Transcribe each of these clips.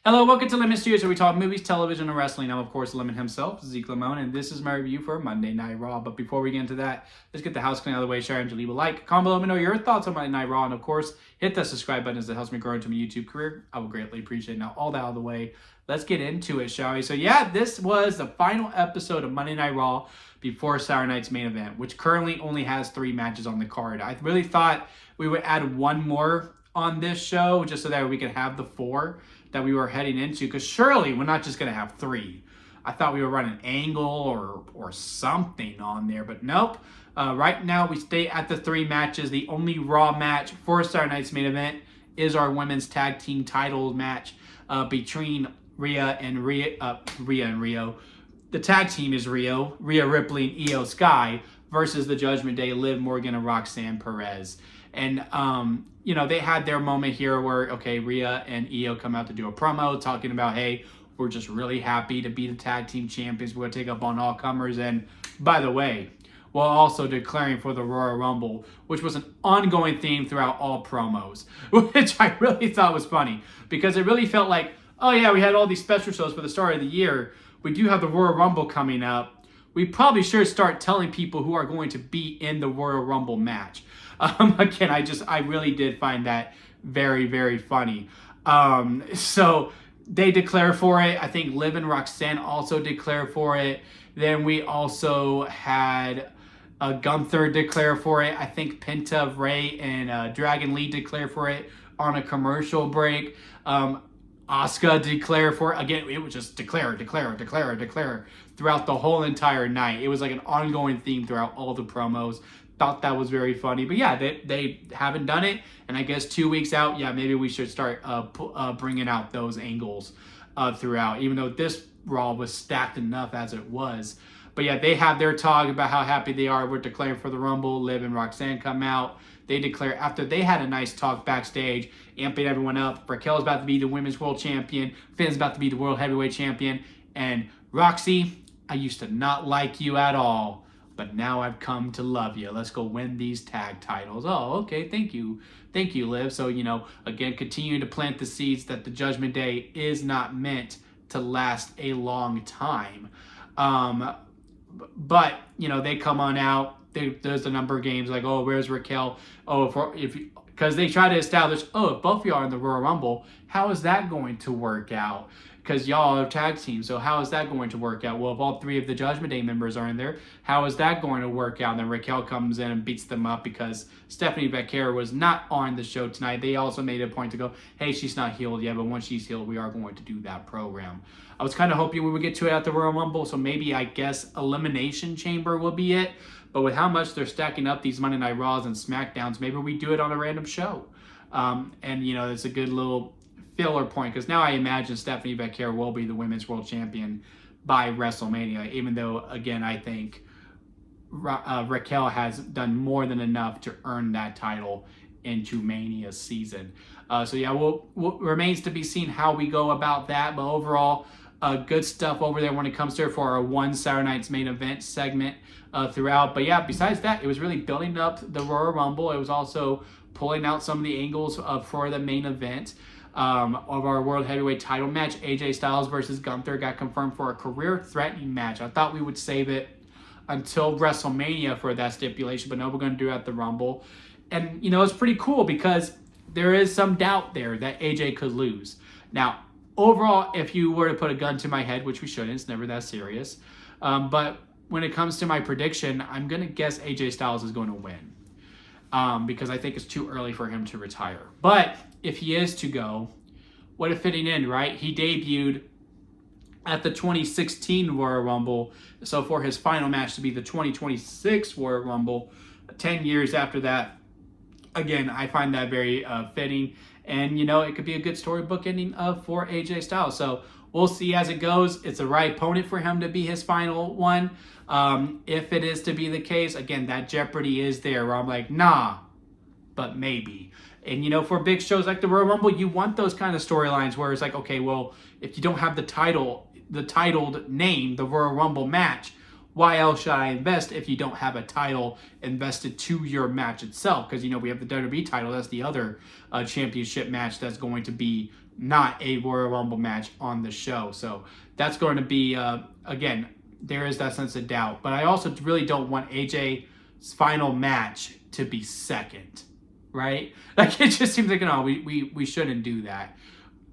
Hello, welcome to Lemon Studios, where we talk movies, television, and wrestling. I'm, of course, Lemon himself, Zeke Lemon, and this is my review for Monday Night Raw. But before we get into that, let's get the house clean out of the way. Share and leave a like. Comment below, let me know your thoughts on Monday Night Raw, and of course, hit that subscribe button as it helps me grow into my YouTube career. I would greatly appreciate it. Now, all that out of the way, let's get into it, shall we? So, yeah, this was the final episode of Monday Night Raw before Saturday night's main event, which currently only has 3 matches on the card. I really thought we would add one more on this show just so that we could have the 4 that we were heading into, because surely we're not just going to have 3. I thought we would run an angle or something on there, but nope. Right now we stay at the 3 matches. The only Raw match for Saturday night's main event is our women's tag team title match between Rhea and Rio. The tag team is Rhea Ripley and Io Sky versus the Judgment Day, Liv Morgan and Roxanne Perez. And, they had their moment here where, okay, Rhea and Io come out to do a promo talking about, hey, we're just really happy to be the tag team champions. We're going to take up on all comers. And by the way, while also declaring for the Royal Rumble, which was an ongoing theme throughout all promos, which I really thought was funny because it really felt like, oh yeah, we had all these special shows for the start of the year. We do have the Royal Rumble coming up. We probably should start telling people who are going to be in the Royal Rumble match. Again, I really did find that very, very funny. So they declare for it. I think Liv and Roxanne also declare for it. Then we also had Gunther declare for it. I think Penta, Ray, and Dragon Lee declare for it on a commercial break. Asuka declare for it. Again, it was just declare throughout the whole entire night. It was like an ongoing theme throughout all the promos. Thought that was very funny. But yeah, they haven't done it. And I guess 2 weeks out, yeah, maybe we should start bringing out those angles throughout, even though this Raw was stacked enough as it was. But yeah, they have their talk about how happy they are. We're declaring for the Rumble. Liv and Roxanne come out. They declare after they had a nice talk backstage, amping everyone up. Raquel's about to be the Women's World Champion. Finn's about to be the World Heavyweight Champion. And Roxy, I used to not like you at all, but now I've come to love you. Let's go win these tag titles. Oh, okay, thank you. Thank you, Liv. So, again, continue to plant the seeds that the Judgment Day is not meant to last a long time. But, they come on out. There's a number of games like, oh, where's Raquel? Oh, because they try to establish, oh, if both of y'all are in the Royal Rumble, how is that going to work out? Because y'all are tag team, so how is that going to work out? Well, if all 3 of the Judgment Day members are in there, how is that going to work out? And then Raquel comes in and beats them up because Stephanie Becerra was not on the show tonight. They also made a point to go, hey, she's not healed yet, but once she's healed, we are going to do that program. I was kind of hoping we would get to it at the Royal Rumble, so maybe, I guess, Elimination Chamber will be it. But with how much they're stacking up these Monday Night Raws and SmackDowns, maybe we do it on a random show. It's a good little filler point, because now I imagine Stephanie Becerra will be the Women's World Champion by WrestleMania, even though, again, I think Raquel has done more than enough to earn that title into Mania season. We'll remains to be seen how we go about that, but overall, good stuff over there when it comes to it for our one Saturday night's main event segment throughout. But yeah, besides that, it was really building up the Royal Rumble. It was also pulling out some of the angles for the main event of our World Heavyweight title match. AJ Styles versus Gunther got confirmed for a career-threatening match. I thought we would save it until WrestleMania for that stipulation, but no, we're going to do it at the Rumble. And, it's pretty cool because there is some doubt there that AJ could lose. Now, overall, if you were to put a gun to my head, which we shouldn't, it's never that serious. But when it comes to my prediction, I'm going to guess AJ Styles is going to win. Because I think it's too early for him to retire. But if he is to go, what a fitting end, right? He debuted at the 2016 Royal Rumble. So for his final match to be the 2026 Royal Rumble, 10 years after that, again, I find that very fitting. And, it could be a good storybook ending for AJ Styles. So we'll see as it goes. It's the right opponent for him to be his final one. If it is to be the case, again, that jeopardy is there where I'm like, nah, but maybe. And, for big shows like the Royal Rumble, you want those kind of storylines where it's like, okay, well, if you don't have the titled name, the Royal Rumble match, why else should I invest if you don't have a title invested to your match itself? Because, we have the WWE title. That's the other championship match that's going to be not a Royal Rumble match on the show. So that's going to be, again, there is that sense of doubt. But I also really don't want AJ's final match to be second, right? Like, it just seems like, no, we shouldn't do that.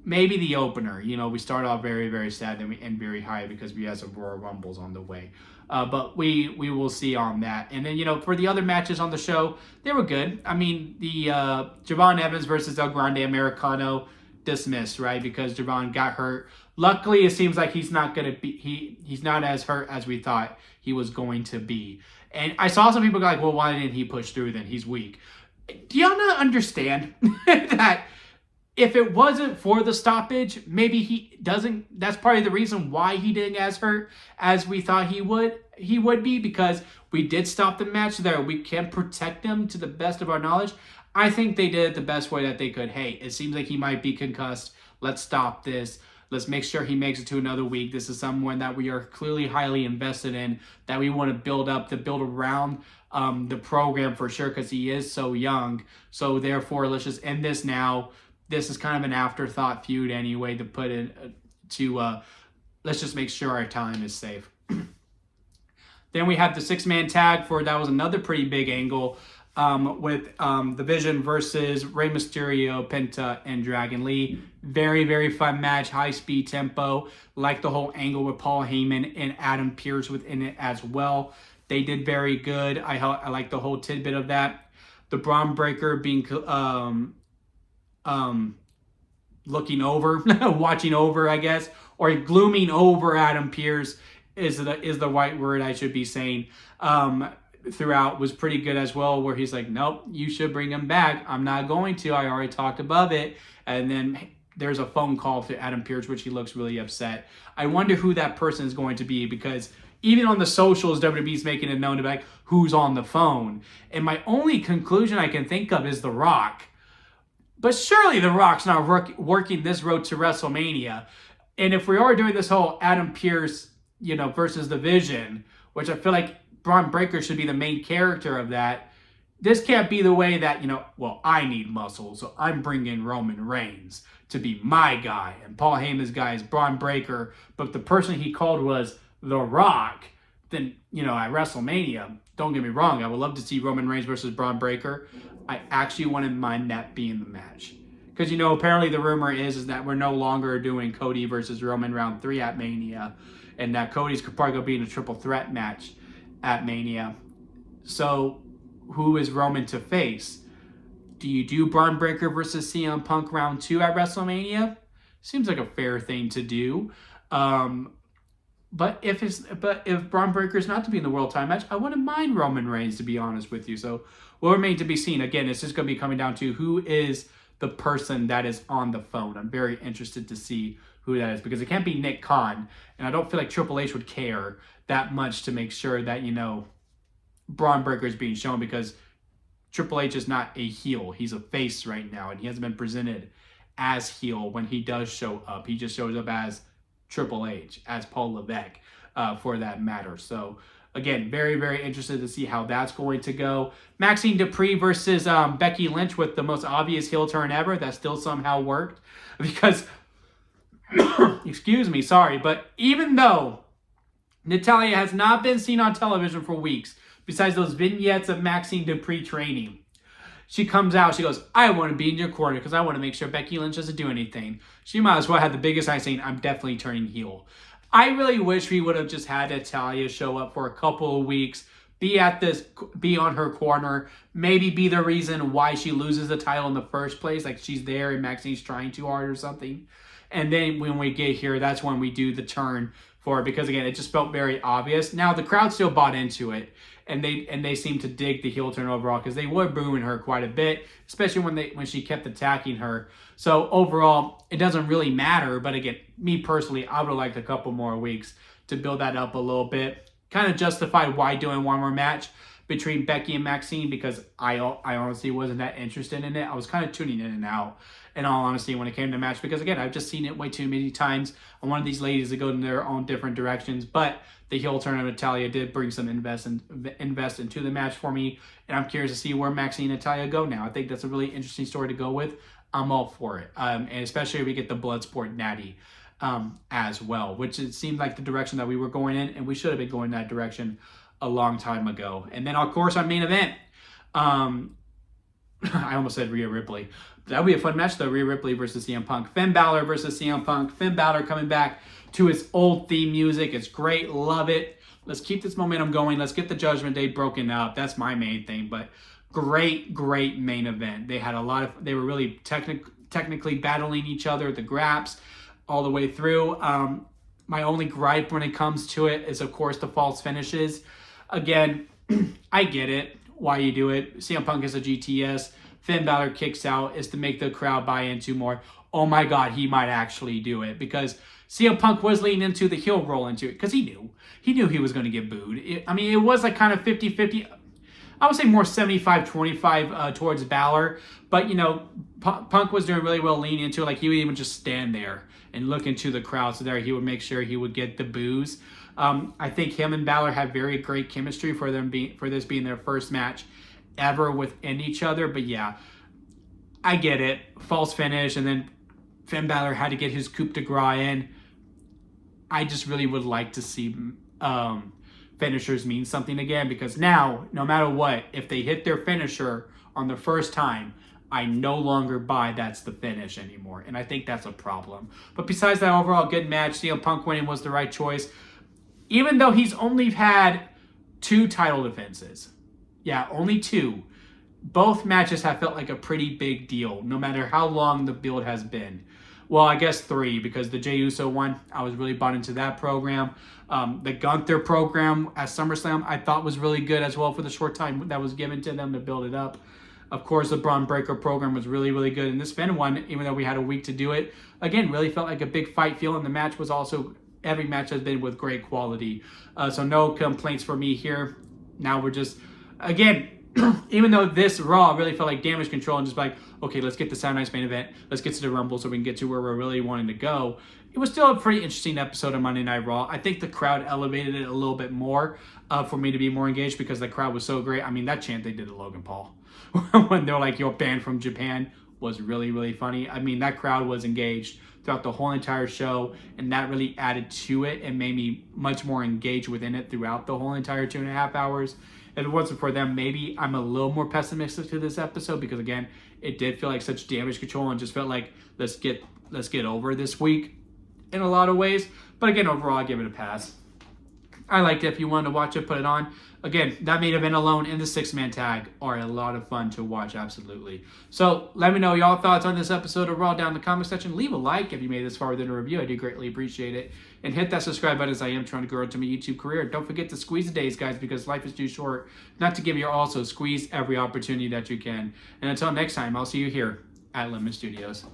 Maybe the opener, we start off very, very sad, then we end very high because we have some Royal Rumbles on the way. But we will see on that. And then, for the other matches on the show, they were good. I mean, the Javon Evans versus El Grande Americano, dismissed, right? Because Javon got hurt. Luckily, it seems like he's not going to be, he's not as hurt as we thought he was going to be. And I saw some people go like, well, why didn't he push through then? He's weak. Do y'all not understand that if it wasn't for the stoppage, maybe he doesn't, that's probably the reason why he didn't as hurt as we thought he would be, because we did stop the match there. We can protect him to the best of our knowledge. I think they did it the best way that they could. Hey, it seems like he might be concussed. Let's stop this. Let's make sure he makes it to another week. This is someone that we are clearly highly invested in, that we want to build up, to build around the program for sure, because he is so young. So therefore, let's just end this now. This is kind of an afterthought feud anyway to put in let's just make sure our time is safe. Then we have the 6-man tag that was another pretty big angle. With The Vision versus Rey Mysterio, Penta, and Dragon Lee. Very, very fun match, high-speed tempo. Like the whole angle with Paul Heyman and Adam Pearce within it as well. They did very good. I like the whole tidbit of that. The Braun Breaker being looking over, watching over, I guess, or glooming over Adam Pearce is the right word I should be saying. Throughout was pretty good as well, where he's like, nope, you should bring him back. I'm not going to. I already talked above it. And then there's a phone call to Adam Pearce, which he looks really upset. I wonder who that person is going to be, because even on the socials, WWE's making it known to be like, who's on the phone? And my only conclusion I can think of is The Rock. But surely The Rock's not working this road to WrestleMania. And if we are doing this whole Adam Pearce, versus The Vision, which I feel like Braun Breaker should be the main character of that. This can't be the way that, I need muscle, so I'm bringing Roman Reigns to be my guy. And Paul Heyman's guy is Braun Breaker, but the person he called was The Rock. Then, at WrestleMania, don't get me wrong, I would love to see Roman Reigns versus Braun Breaker. I actually wouldn't mind that being the match. Because, apparently the rumor is that we're no longer doing Cody versus Roman round 3 at Mania. And that Cody's probably going to be in a triple threat match at Mania. So who is Roman to face? Do you do Braun Breaker versus CM Punk round 2 at WrestleMania? Seems like a fair thing to do. But if Braun Breaker is not to be in the world title match, I wouldn't mind Roman Reigns, to be honest with you. So will remain to be seen. Again, it's just going to be coming down to who is the person that is on the phone. I'm very interested to see who that is, because it can't be Nick Khan, and I don't feel like Triple H would care that much to make sure that, Braun Breaker is being shown, because Triple H is not a heel. He's a face right now, and he hasn't been presented as heel when he does show up. He just shows up as Triple H, as Paul Levesque, for that matter. So, again, very, very interested to see how that's going to go. Maxine Dupree versus Becky Lynch with the most obvious heel turn ever. That still somehow worked, because excuse me, sorry, but even though Natalya has not been seen on television for weeks, besides those vignettes of Maxine Dupree training, she comes out, she goes, I want to be in your corner because I want to make sure Becky Lynch doesn't do anything. She might as well have the biggest eye saying, I'm definitely turning heel. I really wish we would have just had Natalya show up for a couple of weeks, be on her corner, maybe be the reason why she loses the title in the first place, like she's there and Maxine's trying too hard or something. And then when we get here, that's when we do the turn for it, because again, it just felt very obvious. Now the crowd still bought into it, and they seem to dig the heel turn overall, because they were booing her quite a bit, especially when she kept attacking her. So overall, it doesn't really matter. But again, me personally, I would have liked a couple more weeks to build that up a little bit, kind of justify why doing one more match between Becky and Maxine, because I honestly wasn't that interested in it. I was kind of tuning in and out, in all honesty, when it came to the match, because again, I've just seen it way too many times. I wanted these ladies to go in their own different directions, but the heel turn of Natalya did bring some invest into the match for me, and I'm curious to see where Maxine and Natalya go now. I think that's a really interesting story to go with. I'm all for it. And especially if we get the Bloodsport Natty as well, which it seemed like the direction that we were going in, and we should have been going that direction a long time ago. And then, of course, our main event, I almost said Rhea Ripley. That would be a fun match, though. Rhea Ripley versus CM Punk. Finn Balor versus CM Punk. Finn Balor coming back to his old theme music. It's great. Love it. Let's keep this momentum going. Let's get the Judgment Day broken up. That's my main thing. But great main event. They had a lot of... They were really technically battling each other, the graps, all the way through. My only gripe when it comes to it is, of course, the false finishes. Again, I get it. Why you do it. CM Punk is a GTS. Finn Balor kicks out is to make the crowd buy into more. Oh my God, he might actually do it, because CM Punk was leaning into the heel roll into it because he knew he was going to get booed. It was like kind of 50-50. I would say more 75-25 towards Balor, but Punk was doing really well leaning into it. Like he would even just stand there and look into the crowd, so there he would make sure he would get the boos. I think him and Balor had very great chemistry for this being their first match ever within each other. But yeah, I get it. False finish, and then Finn Balor had to get his coup de grace in. I just really would like to see finishers mean something again, because now, no matter what, if they hit their finisher on the first time, I no longer buy that's the finish anymore. And I think that's a problem. But besides that, overall good match. CM Punk winning was the right choice. Even though he's only had 2 title defenses. Yeah, only 2. Both matches have felt like a pretty big deal, no matter how long the build has been. Well, I guess 3, because the Jey Uso one, I was really bought into that program. The Gunther program at SummerSlam, I thought was really good as well for the short time that was given to them to build it up. Of course, the Braun Breaker program was really good. And this Finn one, even though we had a week to do it, again, really felt like a big fight feel. And the match was also, every match has been with great quality. So no complaints for me here. Now we're just, again, even though this Raw really felt like damage control and just like, okay, let's get the Saturday Night's main event. Let's get to the Rumble so we can get to where we're really wanting to go. It was still a pretty interesting episode of Monday Night Raw. I think the crowd elevated it a little bit more for me to be more engaged, because the crowd was so great. I mean, that chant they did to Logan Paul when they're like, you're banned from Japan, was really funny. I mean, that crowd was engaged throughout the whole entire show, and that really added to it and made me much more engaged within it throughout the whole entire 2.5 hours. If it wasn't for them, maybe I'm a little more pessimistic to this episode, because again, it did feel like such damage control and just felt like let's get over this week in a lot of ways. But again, overall, I give it a pass. I liked it. If you wanted to watch it, put it on. Again, that main event alone and the 6-man tag are a lot of fun to watch, absolutely. So let me know y'all thoughts on this episode of Raw down in the comment section. Leave a like if you made it this far within a review. I do greatly appreciate it. And hit that subscribe button, as I am trying to grow into my YouTube career. Don't forget to squeeze the days, guys, because life is too short not to give you all. So squeeze every opportunity that you can. And until next time, I'll see you here at Lemon Studios.